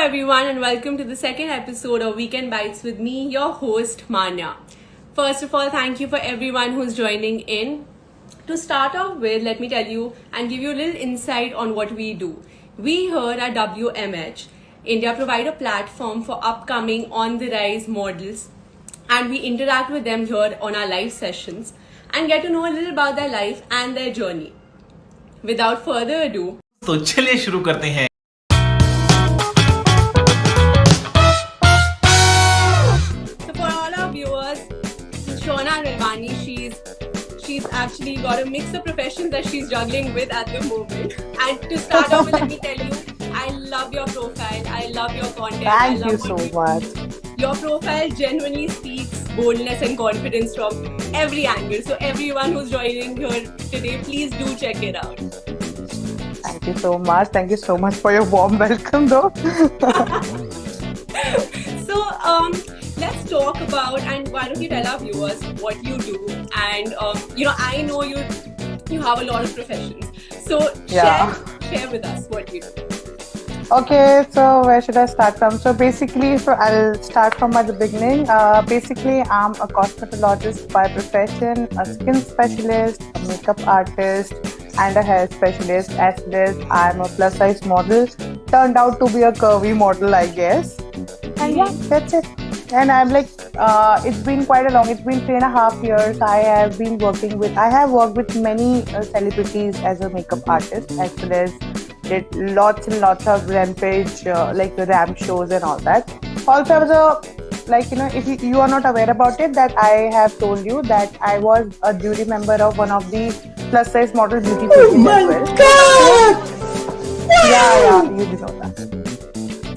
everyone, and welcome to the second episode of Weekend Bites with me, your host, Manya. First of all, thank you for everyone who's joining in. To start off with, let me tell you and give you a little insight on what we do. We here at WMH India provide a platform for upcoming on-the-rise models, and we interact with them here on our live sessions and get to know a little about their life and their journey. Without further ado, तो चलिए शुरू करते हैं. so for all our viewers, Shona Rilwani, she's actually got a mix of professions that she's juggling with at the moment. And to start off with, let me tell you, I love your profile. I love your content. Thank you so much. Your profile genuinely speaks boldness and confidence from every angle. So everyone who's joining here today, please do check it out. Thank you so much. Thank you so much for your warm welcome, though. So let's talk about, and why don't you tell our viewers what you do? And I know you have a lot of professions. So share with us what you do. Okay, so where should I start from? So basically, I'll start from at the beginning. Basically, I'm a cosmetologist by profession, a skin specialist, a makeup artist, and a hair specialist. As well as I'm a plus size model. Turned out to be a curvy model, I guess. And yeah, that's it. And I'm like, it's been quite a long. It's been 3.5 years. I have worked with many celebrities as a makeup artist, as well as did lots and lots of rampage, like ramp shows and all that. Also, I was if you are not aware about it, that I have told you that I was a jury member of one of the plus size model beauty pageants as well. God! Yeah, you did know that.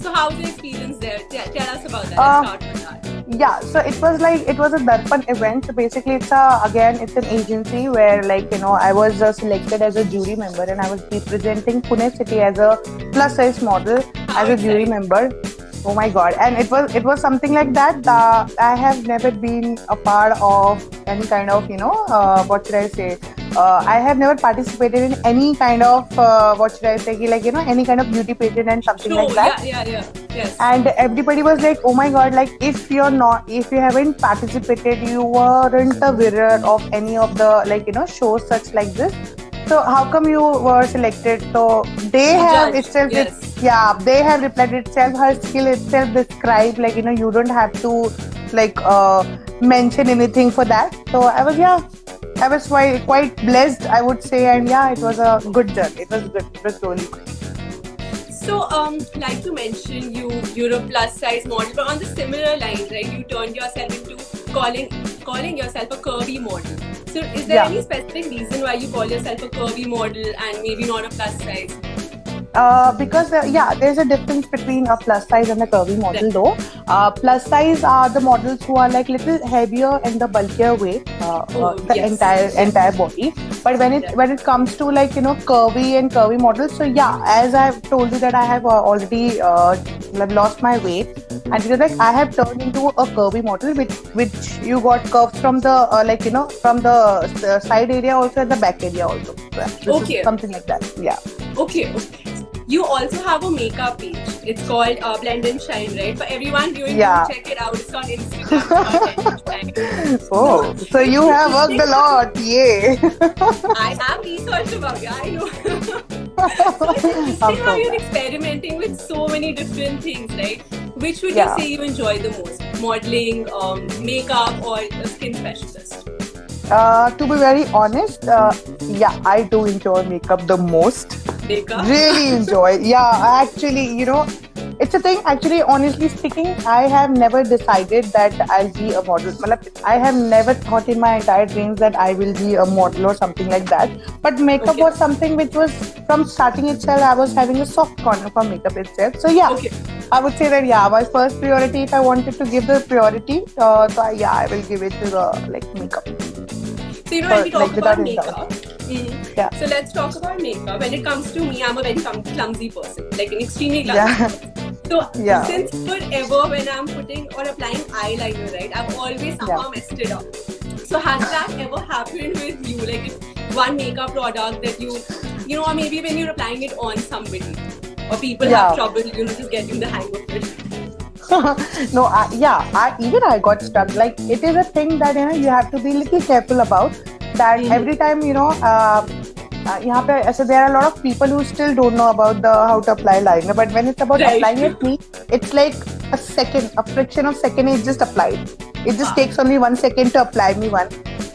So how's the experience there? Tell us about that. Let's start with that. Yeah, so it was a Darpan event. So basically, it's an agency where I was selected as a jury member, and I was representing Pune city as a plus size model as a jury member. Oh my god! And it was something like that. I have never been a part of any kind of what should I say? I have never participated in any kind of any kind of beauty pageant and something like that. Yes. And everybody was like, "Oh my god! Like if you haven't participated, you weren't a winner of any of the shows such like this. So how come you were selected?" So they have itself. Yes. They have replied itself. Her skill itself described you don't have to mention anything for that. So I was quite blessed, I would say, and it was a good journey. It was good. It was really good. So, like you mentioned, you're a plus size model, but on the similar line, right? You turned yourself into calling yourself a curvy model. So, is there any specific reason why you call yourself a curvy model and maybe not a plus size? Because there's a difference between a plus size and a curvy model, though. Plus size are the models who are like little heavier and the bulkier weight, entire body. But when it comes to curvy and curvy models, so as I have told you that I have already lost my weight, and because I have turned into a curvy model, which you got curves from the from the side area also and the back area also. So something like that. Yeah. Okay. You also have a makeup page. It's called Blend and Shine, right? For everyone viewing, check it out. It's on Instagram. Oh, so you have worked a lot, yay! I have researched about you. I know. So it's interesting how you're experimenting with so many different things, right? Which would you say you enjoy the most? Modeling, makeup, or a skin specialist? To be very honest, I do enjoy makeup the most. Makeup? Really enjoy. Actually, it's a thing. Actually, honestly speaking, I have never decided that I'll be a model. I have never thought in my entire dreams that I will be a model or something like that. But makeup was something which was, from starting itself, I was having a soft corner for makeup itself. So I would say that my first priority, if I wanted to give the priority, I will give it to the makeup. So when we talk about makeup, so let's talk about makeup. When it comes to me, I'm a very clumsy person, an extremely clumsy person. So since forever when I'm putting or applying eyeliner, right, I've always somehow messed it up. So has that ever happened with you? Like if one makeup product that or maybe when you're applying it on somebody, or people have trouble, just getting the hang of it? No, even I got stuck. Like, it is a thing that you have to be little careful about. That every time यहाँ पे ऐसे there are a lot of people who still don't know about the how to apply liner. But when it's about applying it, it's like a fraction of second. It just applied. It just takes only 1 second to apply me one.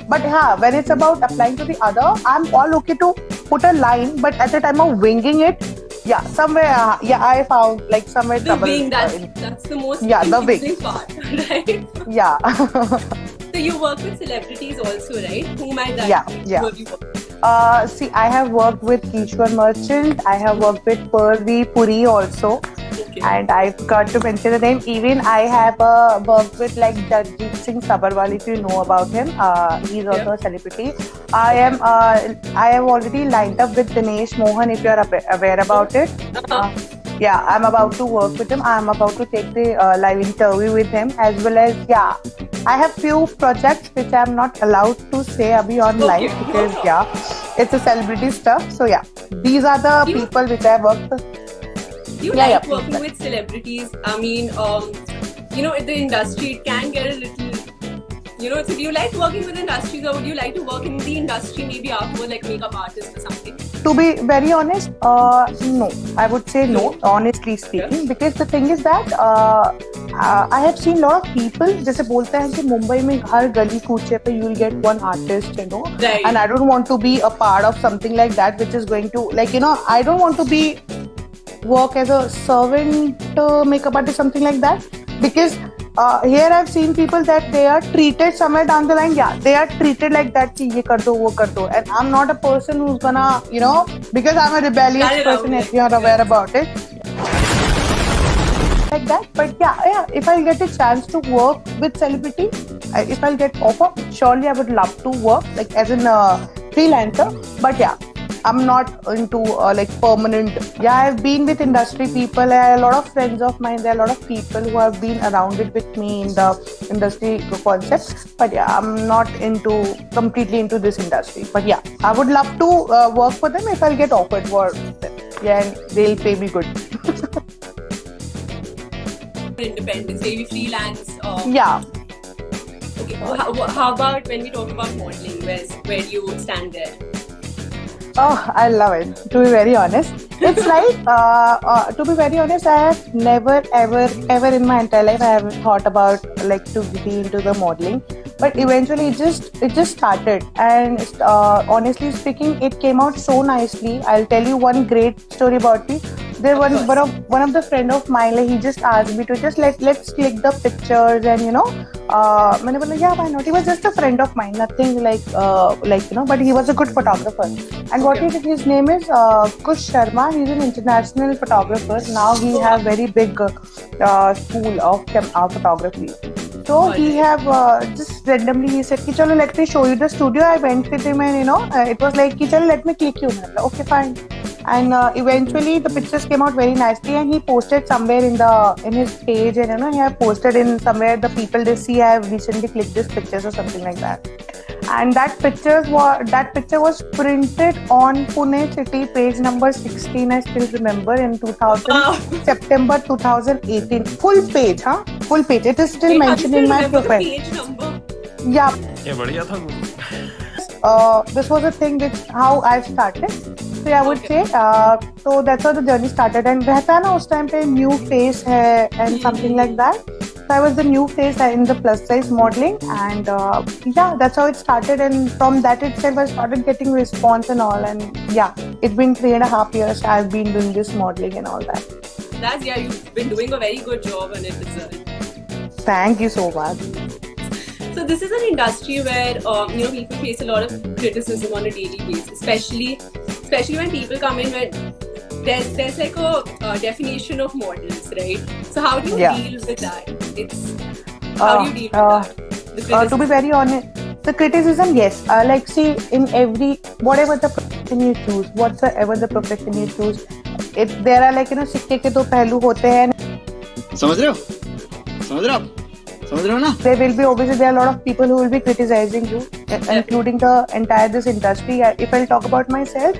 But when it's about applying to the other, I'm all okay to put a line. But at the time of winging it, somewhere, I found like somewhere the trouble. Wing, that's the most the wing part, right? Yeah. So you work with celebrities also, right? Whom I that? Yeah. Who have you worked with? See, I have worked with Kishwar Merchant. I have worked with Purvi Puri also. Okay. And I forgot to mention the name. Even I have worked with like Jagjit Singh Sabharwal, if you know about him. He's also a celebrity. I have already lined up with Dinesh Mohan, if you are aware about it. I'm about to work with him. I'm about to take the live interview with him, as well as I have few projects which I'm not allowed to say abhi on live because it's a celebrity stuff. So these are the people which I have worked with. Do you like working with celebrities? I mean, in the industry, it can get a little, so do you like working with industries, or would you like to work in the industry maybe after like makeup artist or something? To be very honest, no. I would say no, honestly speaking, because the thing is that I have seen lot of people, जैसे बोलते हैं कि मुंबई में हर गली कूचे पे you'll get one artist, right. And I don't want to be a part of something like that, which is going to I don't want to be work as a servant makeup artist, something like that, because here I've seen people that they are treated somewhere down the line. They are treated like that. कि ये कर दो, वो कर दो. And I'm not a person who's gonna, because I'm a rebellious person, if you're aware about it. Like that. But if I'll get a chance to work with celebrity, if I'll get offer, surely I would love to work like as in freelancer. But I'm not into like permanent. I've been with industry people. I have a lot of friends of mine. There are a lot of people who have been around it with me in the industry concept. But I'm not completely into this industry. But I would love to work for them if I'll get offered for them. And they'll pay me good. Independence, maybe freelance. Okay. How about when we talk about modeling? Where do you stand there? Oh, I love it. To be very honest, it's like to be very honest, I have never ever in my entire life I haven't thought about like to be into the modeling. But eventually it just started, and honestly speaking, it came out so nicely. I'll tell you one great story about me. There one of the friend of mine, like, he just asked me to just let's click the pictures, and मैंने बोला why not. He was just a friend of mine, nothing like but he was a good photographer. And what he did, his name is Kush Sharma. He's an international photographer. Now he have very big school of photography. So he have just randomly he said, "Chalo, let me show you the studio." I went with him, and it was like, "Chalo, let me click you." Okay, fine. And eventually the pictures came out very nicely, and he posted somewhere in his page, and he have posted in somewhere the people they see I have recently clicked this pictures or something like that. And that picture was printed on Pune City, page number 16. I still remember, in 2000 September 2018. Full page, full page. It is still mentioned in my profile. Page number? Yeah. ये बढ़िया था गुरु. This was a thing which how I started. So I would say, so that's how the journey started. And रहता है ना उस time पे new face है and something like that. So I was the new face in the plus size modeling, and that's how it started. And from that itself, I started getting response and all. And it's been 3.5 years I've been doing this modeling and all that. You've been doing a very good job on it, Rizal. Thank you so much. So this is an industry where people face a lot of criticism on a daily basis, especially when people come in when there's like a definition of models, right? So how do you deal with that? How do you deal with that? To be very honest, the criticism, yes. Like, see, in whatever the profession you choose, whatsoever the profession you choose, there are like सिक्के के दो पहलू होते हैं. समझ रहे हो ना? There will be obviously there are a lot of people who will be criticizing you, including the entire this industry. If I'll talk about myself,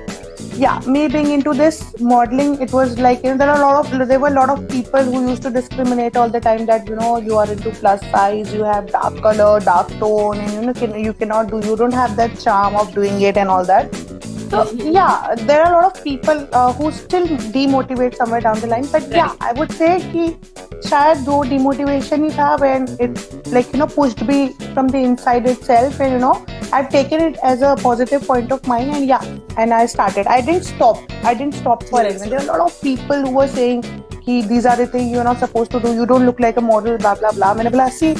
yeah, me being into this modeling, it was like, there were a lot of people who used to discriminate all the time that, you are into plus size, you have dark color, dark tone, and you cannot do, you don't have that charm of doing it and all that. So yeah, there are a lot of people who still demotivate somewhere down the line. But yeah, I would say कि शायद वो demotivation ही था when it pushed me from the inside itself, and I've taken it as a positive point of mine, and I started. I didn't stop for anyone. There are a lot of people who were saying कि these are the things you're not supposed to do. You don't look like a model. Blah blah blah. मैंने बोला see.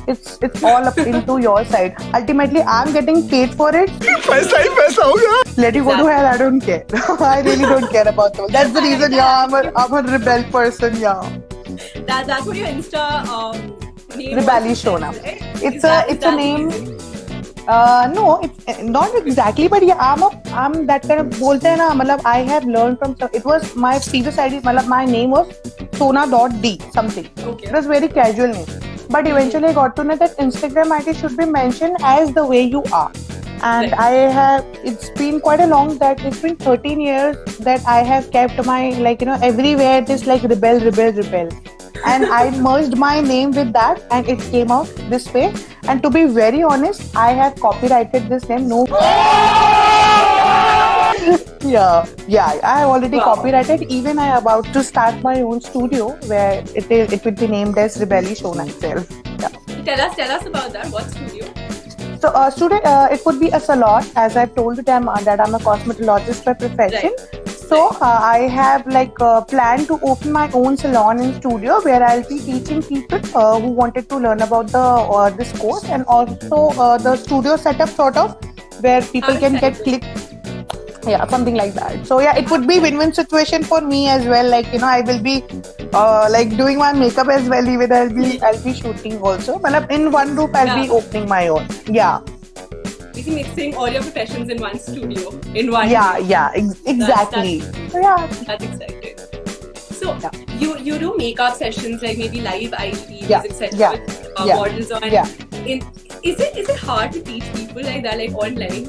It's all up into your side. Ultimately, I'm getting paid for it. पैसा ही पैसा होगा. Let you go to hell. I don't care. I really don't care about all. That's the reason. Yeah, I'm a rebel person. Yeah. That's what your Insta name. Rebelli was, Shona. right? It's a name. No, it's not exactly, but yeah, I'm that kind of. बोलते हैं ना, मतलब I have learned from. It was my previous ID. मतलब my name was Sona.D something. Okay. It was very casual name. But eventually I got to know that Instagram ID should be mentioned as the way you are. And Right. it's been quite a long that it's been 13 years that I have kept my, everywhere this rebel. And I merged my name with that and it came out this way. And to be very honest, I have copyrighted this name. No. Yeah, I have already copyrighted. Even I am about to start my own studio where it will be named as Rebelli Shona itself. Yeah. Tell us about that. What studio? So, student, it would be a salon. As I've told you, that I'm a cosmetologist by profession. Right. So, I have planned to open my own salon and studio where I'll be teaching people who wanted to learn about this course, and also the studio setup sort of where people can get click. Yeah, something like that. So yeah, it would be win-win situation for me as well. I will be doing my makeup as well. Even I'll be shooting also. But in one group, I'll be opening my own. Yeah. Basically mixing all your professions in one studio, in one. Yeah, exactly. So yeah, that's exciting. So you do makeup sessions, like maybe live IG, music sessions with models on. Yeah. Is it hard to teach people like that, like online?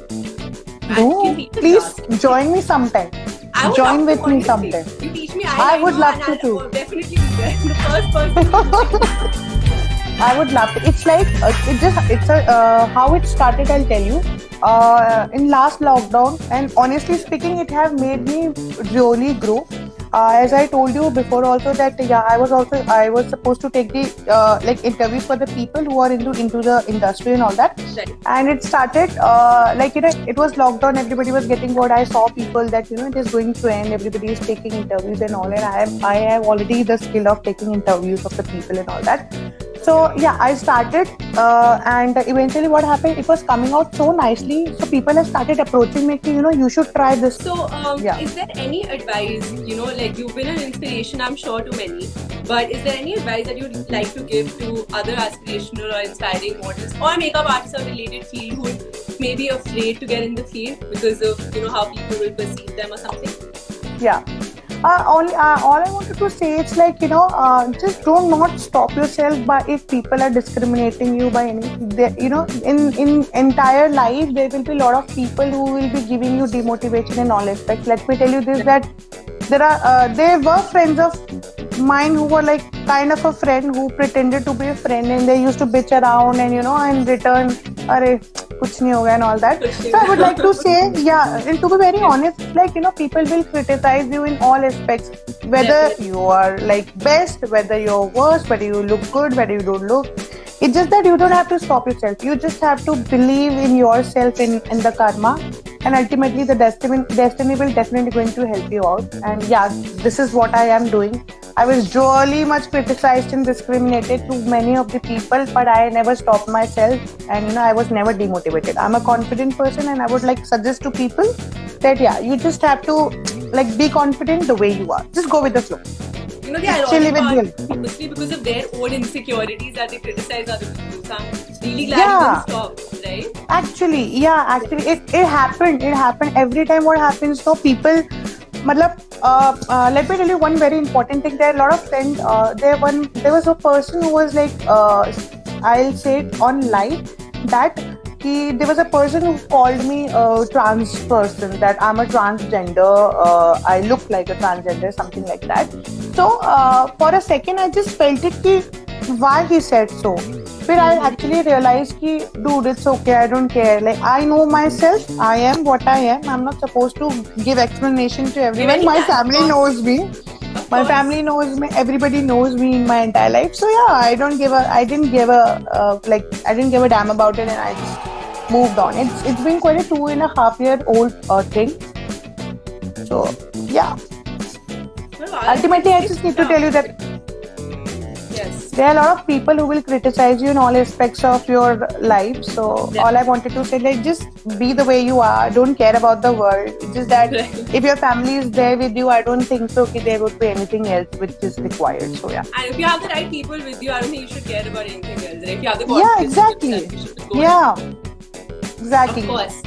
No, please join me sometime. Join with me sometime. You teach me. I would love to too. Definitely be there. The first person. I would love to. It's like how it started. I'll tell you. In last lockdown, and honestly speaking, it have made me really grow. As I told you before also that I was supposed to take the interviews for the people who are into the industry and all that. Right. And it started it was lockdown, everybody was getting bored. I saw people that it is going trend, everybody is taking interviews and all, and I have already the skill of taking interviews of the people and all that. So yeah, I started and eventually what happened, it was coming out so nicely, so people have started approaching me, you should try this. So is there any advice, like you've been an inspiration, I'm sure, to many, but is there any advice that you'd like to give to other aspirational or inspiring models or makeup artists or related field who may be afraid to get in the field because of how people will perceive them or something? Yeah. All I wanted to say is just do not stop yourself by if people are discriminating you by anything. In entire life there will be a lot of people who will be giving you demotivation in all aspects. Let me tell you this, that there were friends of mine who were like kind of a friend who pretended to be a friend, and they used to bitch around and in return, "Arey, kuch nahi hoga," and all that. So I would like to say, and to be very honest, people will criticize you in all aspects, whether you are best, whether you're worst, whether you look good, whether you don't look. It's just that you don't have to stop yourself. You just have to believe in yourself, in the karma, and ultimately the destiny will definitely going to help you out. And this is what I am doing. I was really much criticized and discriminated to many of the people, but I never stopped myself, and I was never demotivated. I'm a confident person, and I would suggest to people that you just have to be confident the way you are. Just go with the flow. The ironic part, obviously because of their own insecurities, that they criticize other people. So I'm really glad you didn't stop, right? Actually, it happened. It happened every time. What happens? So people, let me tell you one very important thing. There are a lot of friends. There was a person who was I'll say it on live, that there was a person who called me a trans person, that I'm a transgender, I look like a transgender, something like that. So for a second I just felt it ki, why he said so. But I actually realized ki, dude, it's okay, I don't care. Like, I know myself, I am what I am. I'm not supposed to give explanation to everyone. My family knows me. My family knows me. Everybody knows me in my entire life. So yeah, I didn't give a damn about it, and I just moved on. It's been quite a 2.5-year-old thing. So yeah, ultimately, I just need to tell you that Yes. there are a lot of people who will criticize you in all aspects of your life. So all I wanted to say, like, just be the way you are. Don't care about the world. It's just that if your family is there with you, I don't think so that there would be anything else which is required. So yeah. And if you have the right people with you, I don't think you should care about anything else. Right? If you have the Yeah, confidence in exactly. yourself, you should go Yeah, Of exactly. course.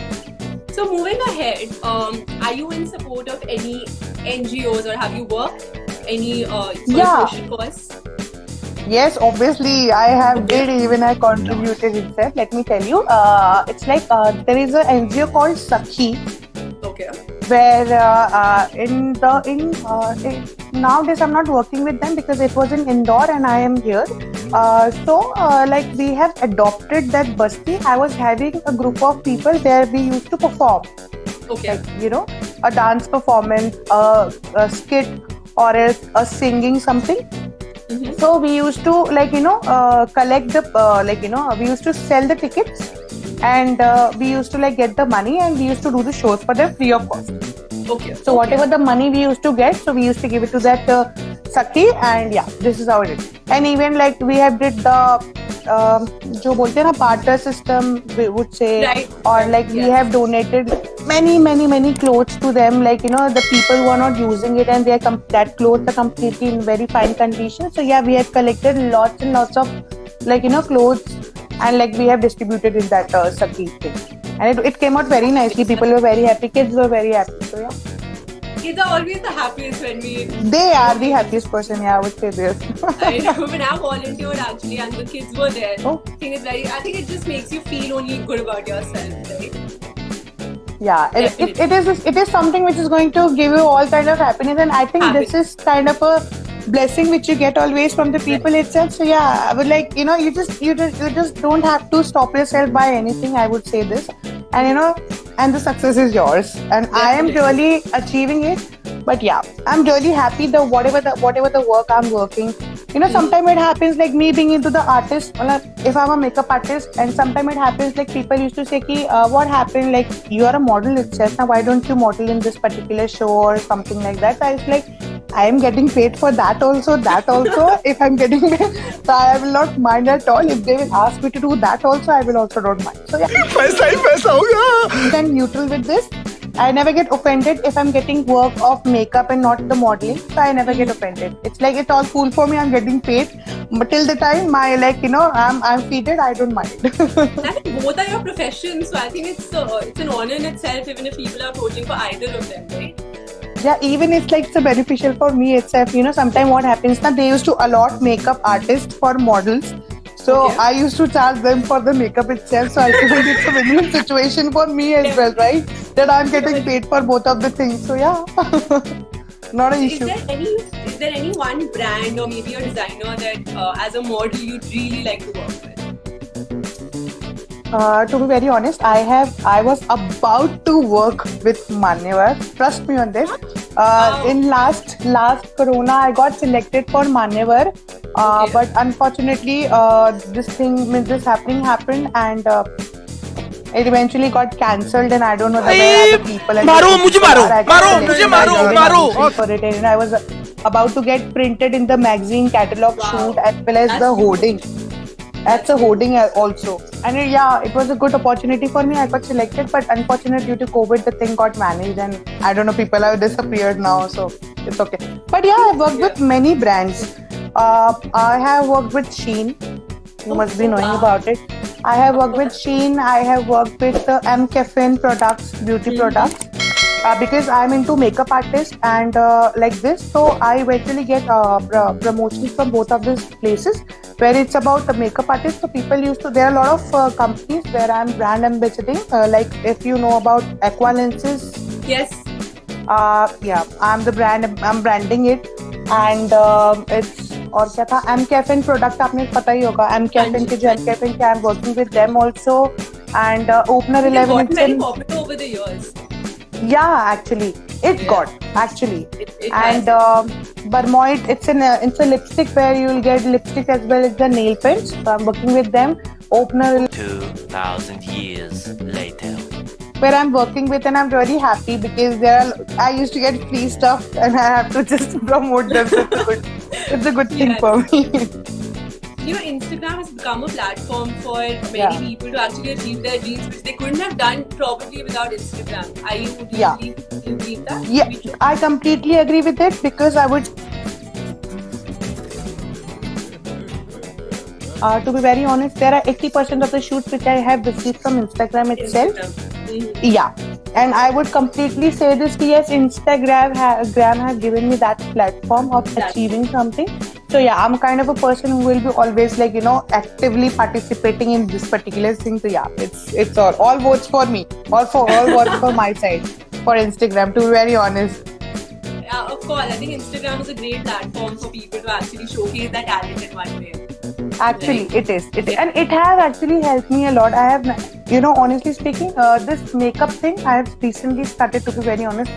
So moving ahead, are you in support of any NGOs or have you worked any for Yeah. social cause? Yes, obviously, I have did, even I contributed itself. Let me tell you, it's like there is an NGO called Sakhi, Okay. where nowadays I'm not working with them because it was in Indore and I am here. Like, we have adopted that Basti. I was having a group of people there. We used to perform, Okay. like, a dance performance, a skit, or else a singing something. Mhm. So we used to, like, collect the we used to sell the tickets, and we used to, like, get the money, and we used to do the shows for them free of cost. Okay. So whatever the money we used to get, so we used to give it to that Sakhi, and yeah, this is how it is. And even, like, we have did the जो बोलते हैं ना, barter system, we would say, Right. or like we Yes. have donated many clothes to them, like, the people who are not using it, and that clothes are completely in very fine condition. So yeah, we have collected lots and lots of, like, clothes, and like we have distributed in that Sakhi thing, and it came out very nicely. People were very happy, kids were very happy. So yeah, Kids are always the happiest when we. they are the happiest person. Yeah, I would say this. I know when I volunteered actually and the kids were there. Oh. I think it just makes you feel only good about yourself, right? Yeah, it is something which is going to give you all kind of happiness, and I think this is kind of a blessing which you get always from the people itself. So yeah, I would like, you just don't have to stop yourself by anything. I would say this, and and the success is yours, and I am really achieving it. But yeah, I'm really happy that whatever the work I'm working, sometimes it happens, like me being into the artist, if I'm a makeup artist, and sometimes it happens like people used to say ki, what happened, like, you are a model itself, now why don't you model in this particular show or something like that. So I was like, I am getting paid for that also. If I'm getting paid, so I will not mind at all. If they will ask me to do that also, I will also don't mind. So yeah, पैसा ही पैसा होगा. I'm neutral with this. I never get offended if I'm getting work of makeup and not the modeling. So I never get offended. It's like, it's all cool for me. I'm getting paid, but till the time my, like, I'm feeded, I don't mind. I think both are your professions, so I think it's an honor in itself, even if people are approaching for either of them, right? Yeah, even it's like it's beneficial for me itself. Sometimes what happens now, they used to allot makeup artists for models. So Okay. I used to charge them for the makeup itself. So I think it's a win-win situation for me as well, right? That I'm getting paid for both of the things. So yeah, not an issue. Is there any one brand or maybe a designer that as a model you'd really like to work with? To be very honest, I was about to work with Manyavar. Trust me on this. In last Corona, I got selected for Manyavar, Okay. but unfortunately, this happened, and it eventually got cancelled, and I don't know whether other people. मारो, मुझे मारो, मुझे मारो. For it, and I was about to get printed in the magazine catalog Wow. shoot, as well as That's the huge. hoarding. That's a hoarding also. And it was a good opportunity for me. I got selected, but unfortunately due to COVID, the thing got managed, and I don't know, people have disappeared now, so it's okay. But yeah, I've worked with many brands. I have worked with Shein. You must be knowing about it. I have worked with Shein. I have worked with M. Keffin products, beauty products. because I'm into makeup artist and like this, so I eventually get promotions from both of these places where it's about the makeup artist. So people used to, there are a lot of companies where I'm brand ambassadoring, like if you know about Aqua Lenses. Yes. Yeah, I'm branding it, and it's और क्या था, M-Caffeine product आपने पता ही होगा, M-Caffeine के जो M-Caffeine के I'm working with them also, and Opener 11. It's very popular over the years. Yeah, actually, it got actually, and Bermoid. It's a lipstick where you will get lipstick as well as the nail paints. So I'm working with them. Opener 2,000 years later. Where I'm working with, and I'm really happy because I used to get free stuff and I have to just promote them. It's a good thing for me. You know, Instagram has become a platform for many people to actually achieve their dreams, which they couldn't have done probably without Instagram. Do you believe that? Yeah, I completely agree with it because I would. To be very honest, there are 80% of the shoots which I have received from Instagram itself. Yeah, and I would completely say this, yes, Instagram has given me that platform of achieving something. So yeah, I'm kind of a person who will be always like, actively participating in this particular thing. So yeah, it's all votes for me, all votes for my side for Instagram, to be very honest. Yeah, of course. I think Instagram is a great platform for people to actually showcase their talent in one way. Actually, it is, and it has actually helped me a lot. I have, honestly speaking, this makeup thing I have recently started, to be very honest.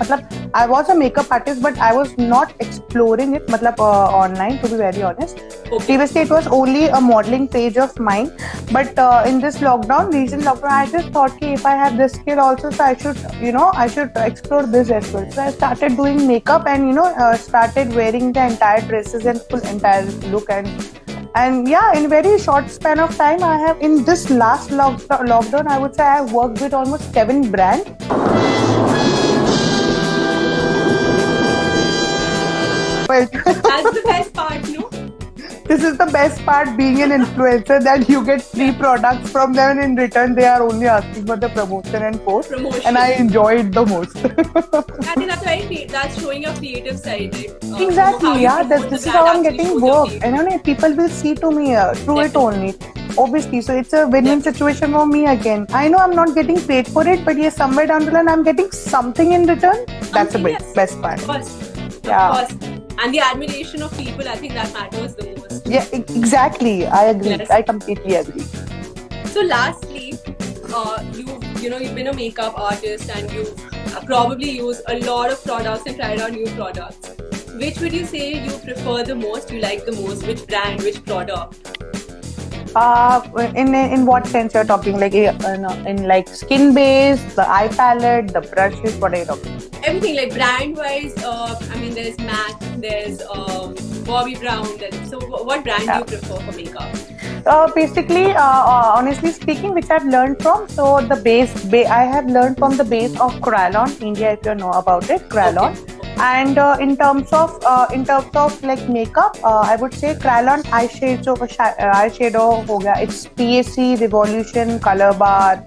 I was a makeup artist, but I was not exploring it, online, to be very honest. Okay. Previously, it was only a modeling page of mine, but in this recent lockdown, I just thought, if I have this skill also, so I should explore this as well. So I started doing makeup and started wearing the entire dresses and full entire look, and yeah, in very short span of time, I have, in this last lockdown, I would say I have worked with almost 7 brands. That's the best part, no? This is the best part, being an influencer, that you get free products from them, and in return they are only asking for the promotion and post. And I enjoy it the most. I think that's showing your creative side, right? Exactly, yeah. This is how I'm getting work, and people will see to me through it only. Obviously, so it's a win-win situation for me again. I know I'm not getting paid for it, but yes, somewhere down the line I'm getting something in return. That's the best part. Of course. Yeah. Of course. And the admiration of people, I think that matters the most. Yeah, exactly. I agree. Yes. I completely agree. So lastly, you've been a makeup artist and you've probably used a lot of products and tried out new products. Which would you say you prefer the most, you like the most? Which brand, which product? In what sense you're talking? Like in like skin base, the eye palette, the brushes, what are you talking? Everything, like brand wise. There's MAC, there's Bobbi Brown. So what brand do you prefer for makeup? Basically, honestly speaking, which I've learned from. So the base, I have learned from the base of Kryolan India, if you know about it, Kryolan. Okay. And in terms of like makeup, I would say Kryolan eyeshadow ho gaya. It's PAC, Revolution, Color Bar.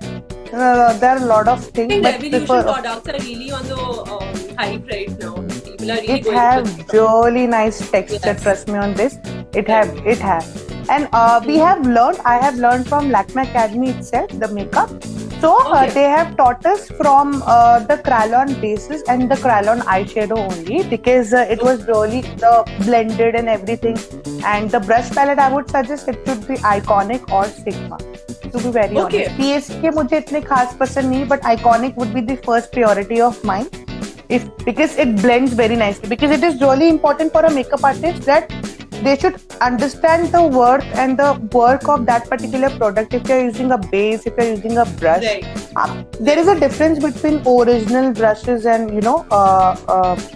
There are a lot of things. I think Revolution products are really on the hype right now. People are really it has really nice texture. Yes. Trust me on this. It has. And I have learned from Lakme Academy itself, the makeup. So they have taught us from the Kryolan bases and the Kryolan eyeshadow only, because it was really blended and everything. And the brush palette, I would suggest it should be Iconic or Sigma. To be very honest, PSK मुझे इतने खास पसंद नहीं, but Iconic would be the first priority of mine. Because it blends very nicely. Because it is really important for a makeup artist that they should understand the worth and the work of that particular product. If you're using a base, if you're using a brush, there is a difference between original brushes and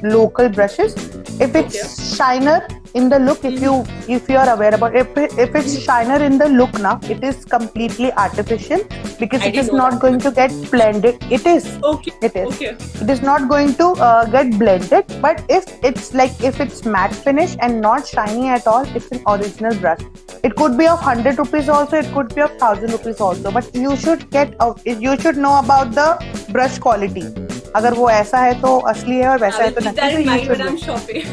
local brushes. If it's shiner in the look, if you are aware about it, if it's shiner in the look now, it is completely artificial, because it is not going to get blended. It is. It is not going to get blended. But if it's matte finish and not shiny at all, it's an original brush. It could be of 100 rupees also, it could be of 1000 rupees also, but you should know about the brush quality. अगर वो ऐसा है तो असली है और वैसा है तो Keep that in नकली mind when है. I'm shopping.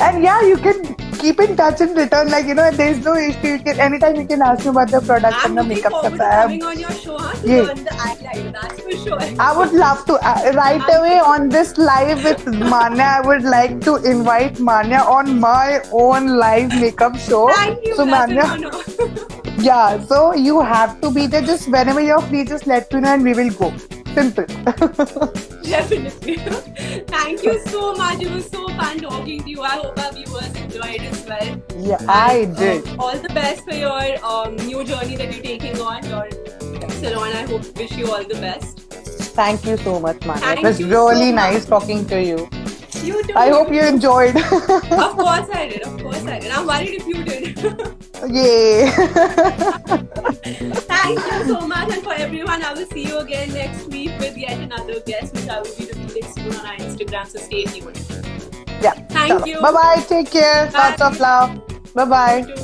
And yeah, you can keep in touch in return. Like, you know, there's no issue. You can anytime you can ask me about the product I'm and the looking makeup forward stuff. to coming on your show, huh? To Yeah. learn the eyeliner, that's for sure. I would love to. Right away on this live with Manya, I would like to invite Manya on my own live makeup show. Thank you, So that's Manya, an honor. yeah, so you have to be there. Just whenever you're free, just let me know and we will go. Simple. Definitely. Thank you so much. It was so fun talking to you. I hope our viewers enjoyed as well. Yeah, I did. All the best for your new journey that you're taking on, your salon. I hope wish you all the best. Thank you so much, Manya. Thank It was you really so nice much. talking to you. You too. I hope you enjoyed. Of course I did. Of course I did. I'm worried if you did. Yay. Thank you so much, and for everyone, I will see you again next week with yet another guest, which I will be revealing soon on our Instagram. So stay tuned. Yeah. Thank you. Bye bye. Take care. Bye. Lots of love. Bye bye. You too.